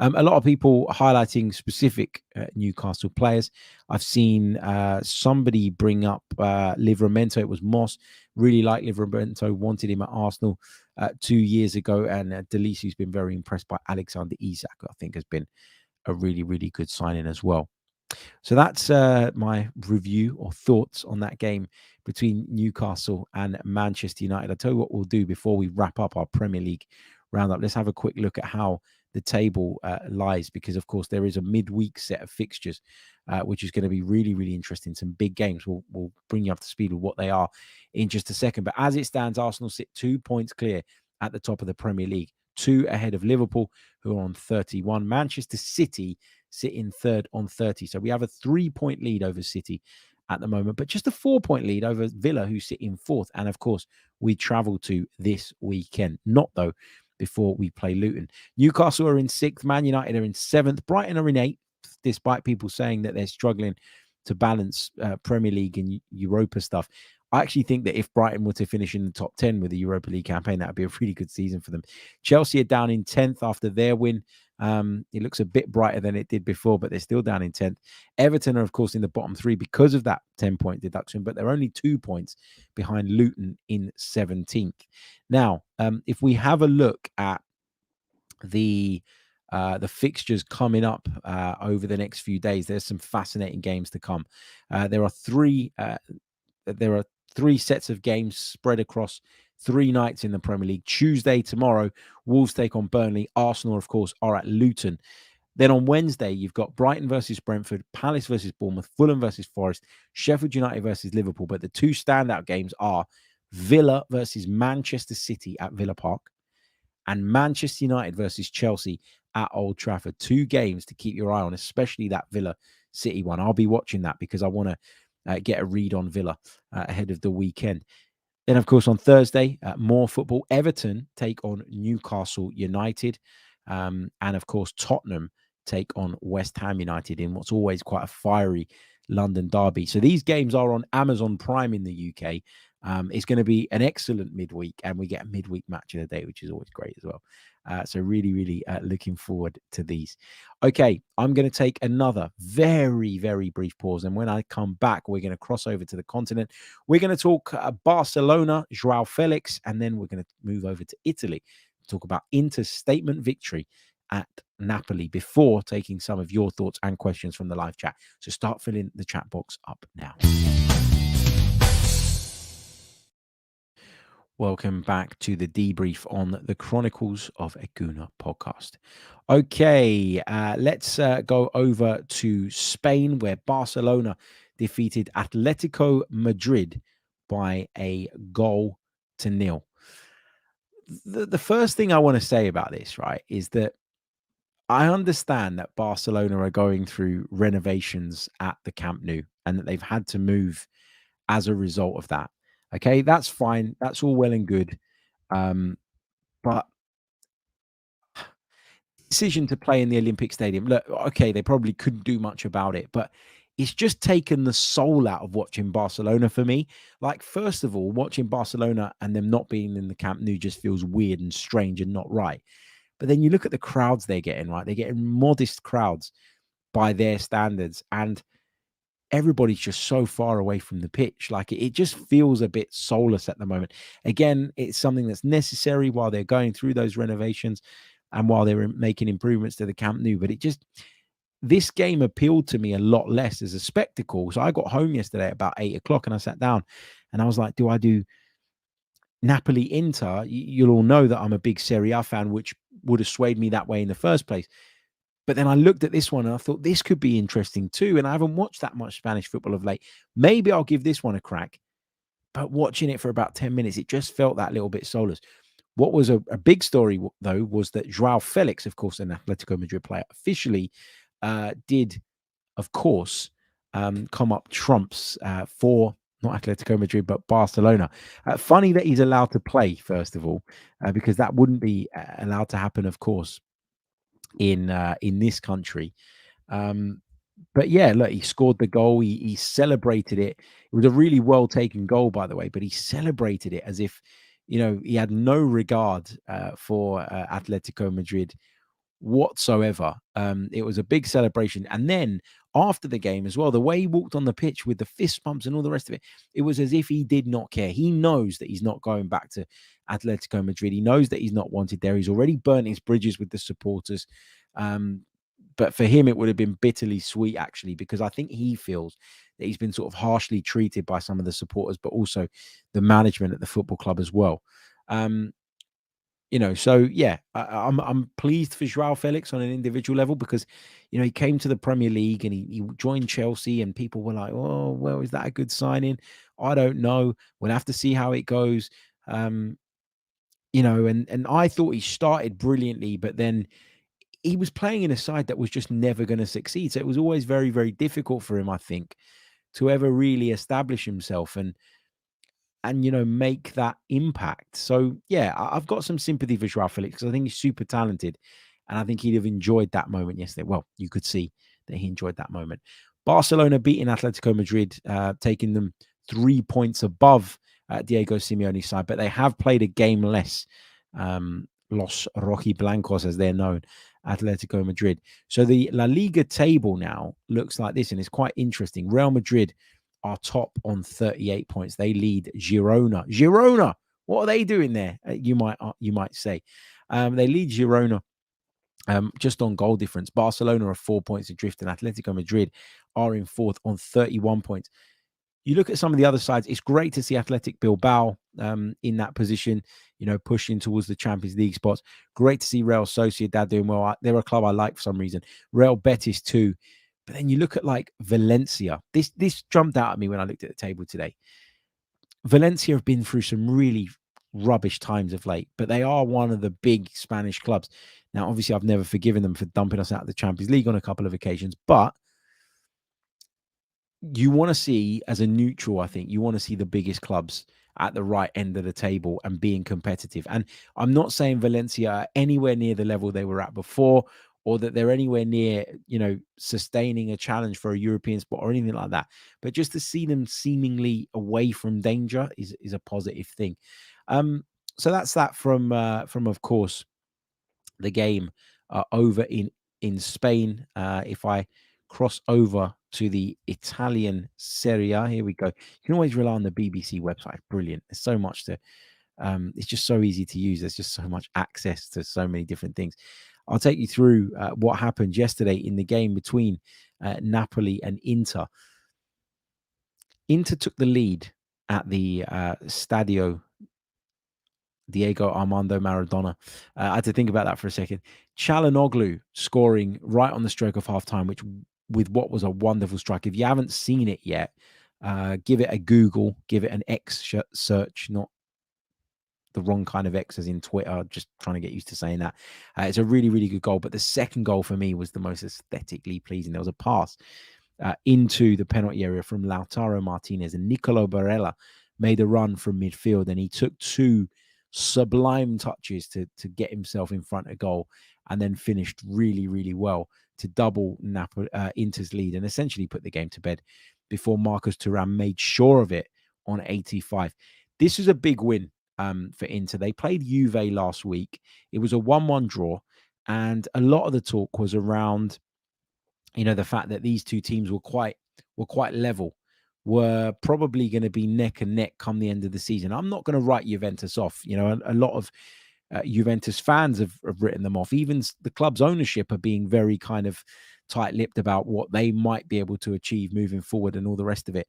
A lot of people highlighting specific Newcastle players. I've seen somebody bring up Livramento. It was Moss. Really liked Livramento. Wanted him at Arsenal 2 years ago. And Delisi, who's been very impressed by Alexander Isak, I think has been a really, really good signing as well. So that's my review or thoughts on that game between Newcastle and Manchester United. I'll tell you what we'll do before we wrap up our Premier League roundup. Let's have a quick look at how the table lies, because of course there is a midweek set of fixtures which is going to be really, really interesting. Some big games. We'll bring you up to speed with what they are in just a second. But as it stands, Arsenal sit 2 points clear at the top of the Premier League, 2 ahead of Liverpool, who are on 31. Manchester City sit in third on 30. So we have a 3-point lead over City at the moment, but just a 4-point lead over Villa, who sit in fourth. And of course, we travel to this weekend. Not though before we play Luton. Newcastle are in 6th. Man United are in 7th. Brighton are in 8th, despite people saying that they're struggling to balance Premier League and Europa stuff. I actually think that if Brighton were to finish in the top 10 with the Europa League campaign, that would be a really good season for them. Chelsea are down in 10th after their win. It looks a bit brighter than it did before, but they're still down in 10th. Everton are, of course, in the bottom 3 because of that 10-point deduction, but they're only 2 points behind Luton in 17th. Now, if we have a look at the fixtures coming up over the next few days, there's some fascinating games to come. There are three sets of games spread across 3 nights in the Premier League. Tuesday, tomorrow, Wolves take on Burnley. Arsenal, of course, are at Luton. Then on Wednesday, you've got Brighton versus Brentford, Palace versus Bournemouth, Fulham versus Forest, Sheffield United versus Liverpool. But the 2 standout games are Villa versus Manchester City at Villa Park and Manchester United versus Chelsea at Old Trafford. 2 games to keep your eye on, especially that Villa City one. I'll be watching that because I want to get a read on Villa ahead of the weekend. Then, of course, on Thursday, more football. Everton take on Newcastle United. And, of course, Tottenham take on West Ham United in what's always quite a fiery London derby. So these games are on Amazon Prime in the UK. It's going to be an excellent midweek, and we get a midweek match of the day, which is always great as well. So really, really looking forward to these. Okay, I'm going to take another very, very brief pause. And when I come back, we're going to cross over to the continent. We're going to talk Barcelona, Joao Felix, and then we're going to move over to Italy to talk about Inter's statement victory at Napoli before taking some of your thoughts and questions from the live chat. So start filling the chat box up now. Welcome back to the debrief on the Chronicles of a Gooner podcast. Okay, let's go over to Spain, where Barcelona defeated Atletico Madrid by a 0-0. The first thing I want to say about this, right, is that I understand that Barcelona are going through renovations at the Camp Nou and that they've had to move as a result of that. Okay, that's fine. That's all well and good. But decision to play in the Olympic Stadium, look, okay, they probably couldn't do much about it, but it's just taken the soul out of watching Barcelona for me. Like, first of all, watching Barcelona and them not being in the Camp Nou just feels weird and strange and not right. But then you look at the crowds they're getting, right? They're getting modest crowds by their standards, and everybody's just so far away from the pitch. Like it just feels a bit soulless at the moment. Again, it's something that's necessary while they're going through those renovations and while they're making improvements to the Camp Nou. But this game appealed to me a lot less as a spectacle. So I got home yesterday at about 8 o'clock and I sat down and I was like, do I do Napoli Inter? You'll all know that I'm a big Serie A fan, which would have swayed me that way in the first place. But then I looked at this one and I thought this could be interesting too. And I haven't watched that much Spanish football of late. Maybe I'll give this one a crack. But watching it for about 10 minutes, it just felt that little bit soulless. What was a big story, though, was that Joao Felix, of course, an Atletico Madrid player, officially did, of course, come up trumps for not Atletico Madrid, but Barcelona. Funny that he's allowed to play, first of all, because that wouldn't be allowed to happen, of course, in this country. But yeah, look, he scored the goal. He celebrated it. It was a really well taken goal, by the way, but he celebrated it as if, he had no regard for Atletico Madrid whatsoever. It was a big celebration. And then after the game as well, the way he walked on the pitch with the fist bumps and all the rest of it, it was as if he did not care. He knows that he's not going back to Atletico Madrid. He knows that he's not wanted there. He's already burnt his bridges with the supporters. But for him, it would have been bitterly sweet, actually, because I think he feels that he's been sort of harshly treated by some of the supporters, but also the management at the football club as well. So yeah, I'm pleased for Joao Felix on an individual level because, he came to the Premier League and he joined Chelsea and people were like, oh, well, is that a good signing? I don't know. We'll have to see how it goes. And I thought he started brilliantly, but then he was playing in a side that was just never going to succeed. So it was always very, very difficult for him, I think, to ever really establish himself and make that impact. So yeah, I've got some sympathy for Joao Felix because I think he's super talented, and I think he'd have enjoyed that moment yesterday. Well, you could see that he enjoyed that moment. Barcelona beating Atletico Madrid, taking them 3 points above Diego Simeone's side, but they have played a game less. Los Rojiblancos, as they're known, Atletico Madrid. So the La Liga table now looks like this, and it's quite interesting. Real Madrid are top on 38 points. They lead Girona. Girona, what are they doing there? You might say. They lead Girona just on goal difference. Barcelona are 4 points adrift, and Atletico Madrid are in fourth on 31 points. You look at some of the other sides, it's great to see Athletic Bilbao in that position, pushing towards the Champions League spots. Great to see Real Sociedad doing well. They're a club I like for some reason. Real Betis too. But then you look at like Valencia. This jumped out at me when I looked at the table today. Valencia have been through some really rubbish times of late, but they are one of the big Spanish clubs. Now, obviously, I've never forgiven them for dumping us out of the Champions League on a couple of occasions, but you want to see, as a neutral, I think, you want to see the biggest clubs at the right end of the table and being competitive. And I'm not saying Valencia are anywhere near the level they were at before, or that they're anywhere near, sustaining a challenge for a European spot or anything like that. But just to see them seemingly away from danger is a positive thing. So that's that from of course, the game over in Spain. If I cross over to the Italian Serie A, here we go. You can always rely on the BBC website. Brilliant. There's so much to. It's just so easy to use. There's just so much access to so many different things. I'll take you through what happened yesterday in the game between Napoli and Inter. Inter took the lead at the Stadio Diego Armando Maradona. I had to think about that for a second. Çalhanoğlu scoring right on the stroke of halftime, which with what was a wonderful strike. If you haven't seen it yet, give it a Google, give it an X search, not the wrong kind of X as in Twitter, just trying to get used to saying that. It's a really, really good goal. But the second goal for me was the most aesthetically pleasing. There was a pass into the penalty area from Lautaro Martinez, and Nicolo Barella made a run from midfield, and he took two sublime touches to get himself in front of goal, and then finished really, really well to double Inter's lead and essentially put the game to bed before Marcus Thuram made sure of it on 85. This is a big win for Inter. They played Juve last week. It was a 1-1 draw. And a lot of the talk was around, the fact that these two teams were quite level, were probably going to be neck and neck come the end of the season. I'm not going to write Juventus off. A lot of Juventus fans have written them off. Even the club's ownership are being very kind of tight-lipped about what they might be able to achieve moving forward and all the rest of it.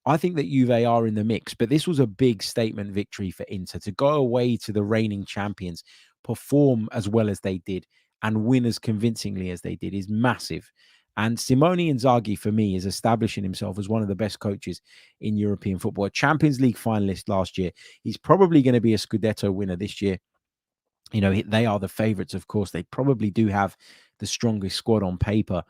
I think that Juve are in the mix, but this was a big statement victory for Inter to go away to the reigning champions, perform as well as they did, and win as convincingly as they did is massive. And Simone Inzaghi, for me, is establishing himself as one of the best coaches in European football. A Champions League finalist last year. He's probably going to be a Scudetto winner this year. They are the favourites, of course. They probably do have the strongest squad on paper.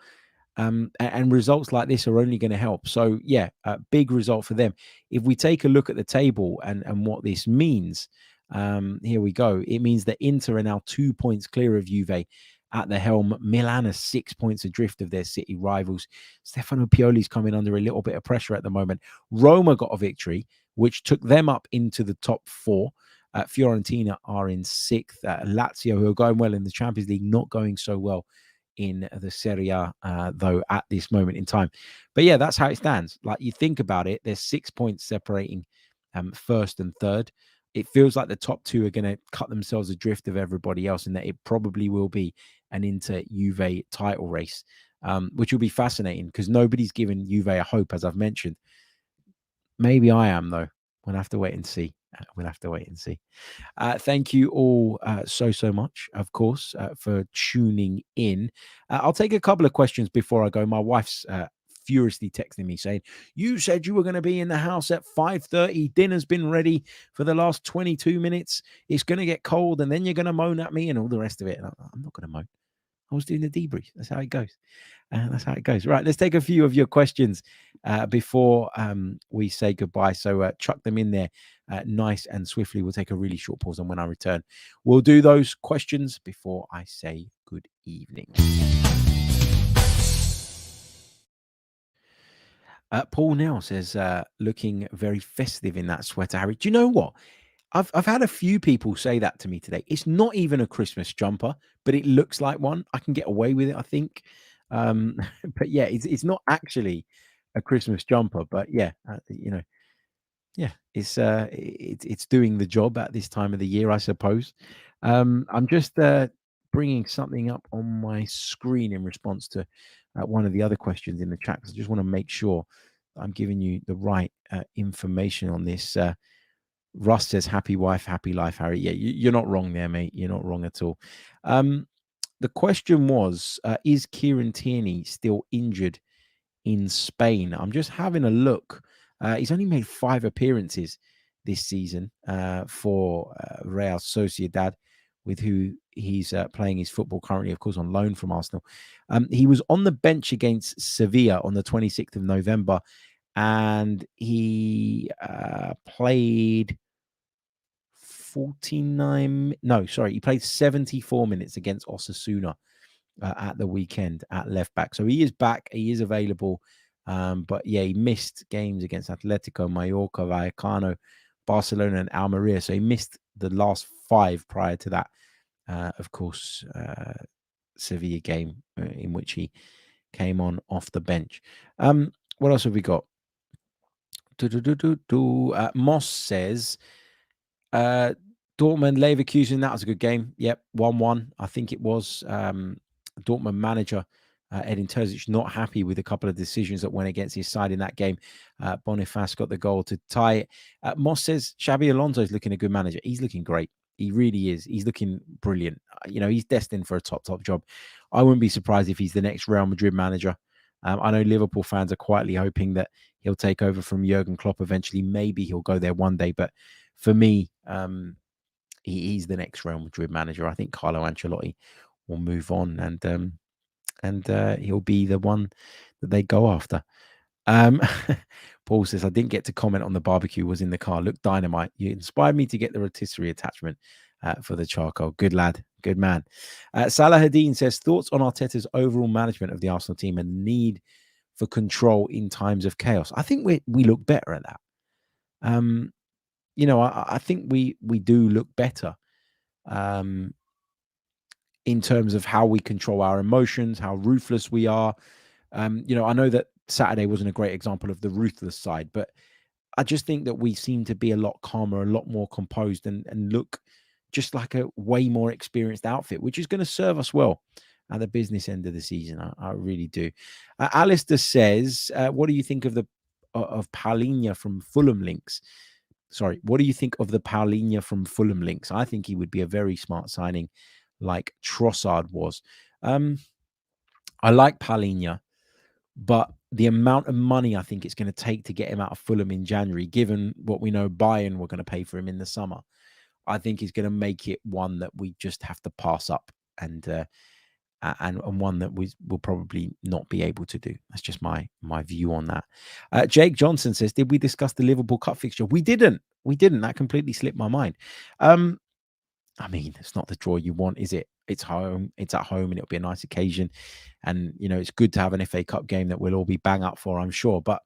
And results like this are only going to help. So, yeah, a big result for them. If we take a look at the table and what this means, here we go. It means that Inter are now 2 points clear of Juve at the helm. Milan are 6 points adrift of their city rivals. Stefano Pioli's coming under a little bit of pressure at the moment. Roma got a victory, which took them up into the top four. Fiorentina are in sixth. Lazio, who are going well in the Champions League, not going so well in the Serie A, though, at this moment in time. But yeah, that's how it stands. Like, you think about it, there's 6 points separating first and third. It feels like the top two are going to cut themselves adrift of everybody else, and that it probably will be an Inter-Juve title race, which will be fascinating because nobody's given Juve a hope, as I've mentioned. Maybe I am, though. We'll have to wait and see. Thank you all so much, of course, for tuning in. I'll take a couple of questions before I go. My wife's furiously texting me saying, "You said you were going to be in the house at 5:30. Dinner's been ready for the last 22 minutes. It's going to get cold, and then you're going to moan at me and all the rest of it." And I'm not going to moan. I was doing the debrief. That's how it goes. Right, let's take a few of your questions before we say goodbye. So chuck them in there nice and swiftly. We'll take a really short pause, and when I return, we'll do those questions before I say good evening. Paul Nell says, looking very festive in that sweater, Harry. Do you know what? I've had a few people say that to me today. It's not even a Christmas jumper, but it looks like one. I can get away with it, I think. But yeah, it's not actually a Christmas jumper, but yeah, yeah, it's doing the job at this time of the year, I suppose. I'm just bringing something up on my screen in response to one of the other questions in the chat, because I just want to make sure I'm giving you the right information on this. Russ says, "Happy wife, happy life, Harry." Yeah, you're not wrong there, mate. You're not wrong at all. The question was, is Kieran Tierney still injured in Spain? I'm just having a look. He's only made 5 appearances this season for Real Sociedad, with who he's playing his football currently, of course, on loan from Arsenal. He was on the bench against Sevilla on the 26th of November, and he played 49. No, sorry, he played 74 minutes against Osasuna at the weekend at left back. So he is back. He is available. But yeah, he missed games against Atletico, Mallorca, Vallecano, Barcelona, and Almeria. So he missed the last 5 prior to that. Of course, Sevilla game in which he came on off the bench. What else have we got? Moss says, Dortmund, Leverkusen, that was a good game. Yep, 1-1. I think it was. Dortmund manager Edin Terzic not happy with a couple of decisions that went against his side in that game. Boniface got the goal to tie it. Moss says Xabi Alonso is looking a good manager. He's looking great. He really is. He's looking brilliant. He's destined for a top job. I wouldn't be surprised if he's the next Real Madrid manager. I know Liverpool fans are quietly hoping that he'll take over from Jurgen Klopp eventually. Maybe he'll go there one day. But for me, he's the next Real Madrid manager. I think Carlo Ancelotti will move on, and he'll be the one that they go after. Paul says, I didn't get to comment on the barbecue, was in the car. Look, dynamite. You inspired me to get the rotisserie attachment for the charcoal. Good lad. Good man. Salah Hadeen says, thoughts on Arteta's overall management of the Arsenal team and need for control in times of chaos. I think we look better at that. I think we do look better. in terms of how we control our emotions, how ruthless we are. I know that Saturday wasn't a great example of the ruthless side, but I just think that we seem to be a lot calmer, a lot more composed, and look just like a way more experienced outfit, which is going to serve us well at the business end of the season. I really do. Alistair says, "What do you think of the of Paulinho from Fulham links?" Sorry, what do you think of the Paulinho from Fulham links? I think he would be a very smart signing, like Trossard was. I like Paulinho, but the amount of money I think it's going to take to get him out of Fulham in January, given what we know Bayern were going to pay for him in the summer, I think is going to make it one that we just have to pass up, and one that we will probably not be able to do. That's just my view on that. Jake Johnson says, "Did we discuss the Liverpool Cup fixture?" We didn't. That completely slipped my mind. I mean, it's not the draw you want, is it? It's home. It's at home, and it'll be a nice occasion. And it's good to have an FA Cup game that we'll all be bang up for, I'm sure. But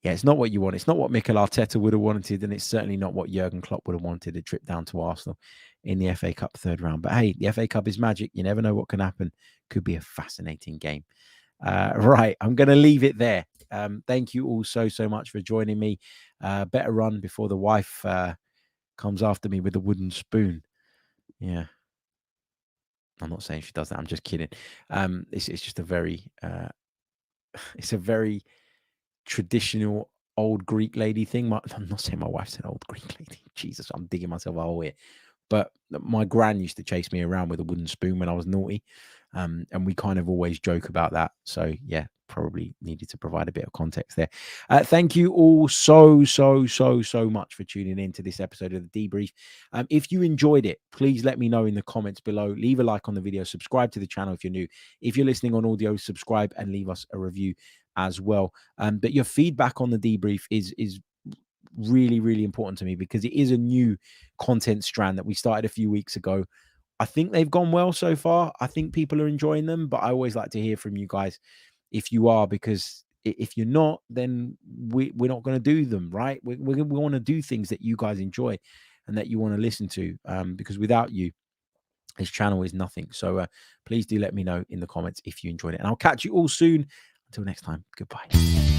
yeah, it's not what you want. It's not what Mikel Arteta would have wanted, and it's certainly not what Jurgen Klopp would have wanted, a trip down to Arsenal in the FA Cup third round. But hey, the FA Cup is magic. You never know what can happen. Could be a fascinating game. Right, I'm going to leave it there. Thank you all so much for joining me. Better run before the wife comes after me with a wooden spoon. Yeah. I'm not saying she does that. I'm just kidding. It's just a very it's a very traditional old Greek lady thing. I'm not saying my wife's an old Greek lady. Jesus, I'm digging myself a hole here. But my gran used to chase me around with a wooden spoon when I was naughty. And we kind of always joke about that. So yeah, probably needed to provide a bit of context there. Thank you all so much for tuning in to this episode of the Debrief. If you enjoyed it, please let me know in the comments below. Leave a like on the video, subscribe to the channel if you're new. If you're listening on audio, subscribe and leave us a review as well. But your feedback on the Debrief is really important to me, because it is a new content strand that we started a few weeks ago. I think they've gone well so far. I think people are enjoying them, but I always like to hear from you guys if you are, because if you're not, then we're not going to do them, right? We want to do things that you guys enjoy and that you want to listen to, because without you, this channel is nothing. So please do let me know in the comments if you enjoyed it, and I'll catch you all soon. Until next time, goodbye.